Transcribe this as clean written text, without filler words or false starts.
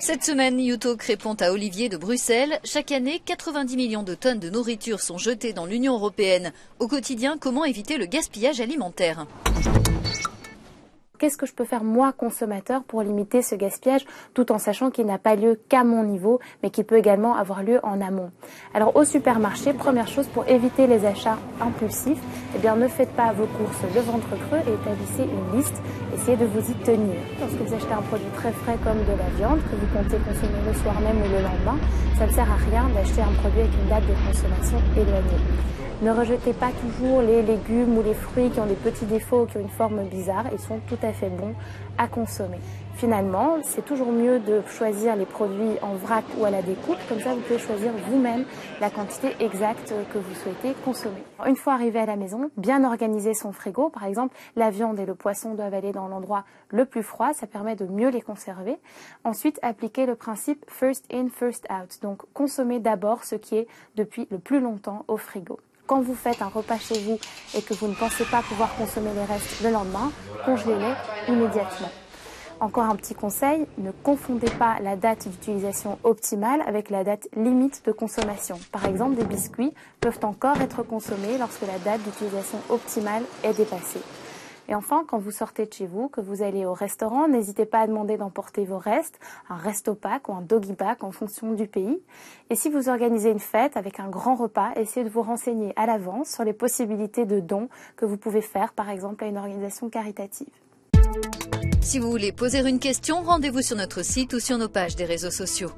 Cette semaine, YouTalk répond à Olivier de Bruxelles. Chaque année, 90 millions de tonnes de nourriture sont jetées dans l'Union européenne. Au quotidien, comment éviter le gaspillage alimentaire ? Qu'est-ce que je peux faire moi, consommateur, pour limiter ce gaspillage tout en sachant qu'il n'a pas lieu qu'à mon niveau, mais qu'il peut également avoir lieu en amont. Alors au supermarché, première chose, pour éviter les achats impulsifs, eh bien ne faites pas vos courses le ventre creux et établissez une liste. Essayez de vous y tenir. Lorsque vous achetez un produit très frais comme de la viande que vous comptez consommer le soir même ou le lendemain, ça ne sert à rien d'acheter un produit avec une date de consommation éloignée. Ne rejetez pas toujours les légumes ou les fruits qui ont des petits défauts ou qui ont une forme bizarre. Ils sont tout à fait bons à consommer. Finalement, c'est toujours mieux de choisir les produits en vrac ou à la découpe. Comme ça, vous pouvez choisir vous-même la quantité exacte que vous souhaitez consommer. Une fois arrivé à la maison, bien organiser son frigo. Par exemple, la viande et le poisson doivent aller dans l'endroit le plus froid. Ça permet de mieux les conserver. Ensuite, appliquer le principe first in, first out. Donc, consommer d'abord ce qui est depuis le plus longtemps au frigo. Quand vous faites un repas chez vous et que vous ne pensez pas pouvoir consommer les restes le lendemain, congelez-les immédiatement. Encore un petit conseil, ne confondez pas la date d'utilisation optimale avec la date limite de consommation. Par exemple, des biscuits peuvent encore être consommés lorsque la date d'utilisation optimale est dépassée. Et enfin, quand vous sortez de chez vous, que vous allez au restaurant, n'hésitez pas à demander d'emporter vos restes, un resto-pack ou un doggy-pack en fonction du pays. Et si vous organisez une fête avec un grand repas, essayez de vous renseigner à l'avance sur les possibilités de dons que vous pouvez faire, par exemple, à une organisation caritative. Si vous voulez poser une question, rendez-vous sur notre site ou sur nos pages des réseaux sociaux.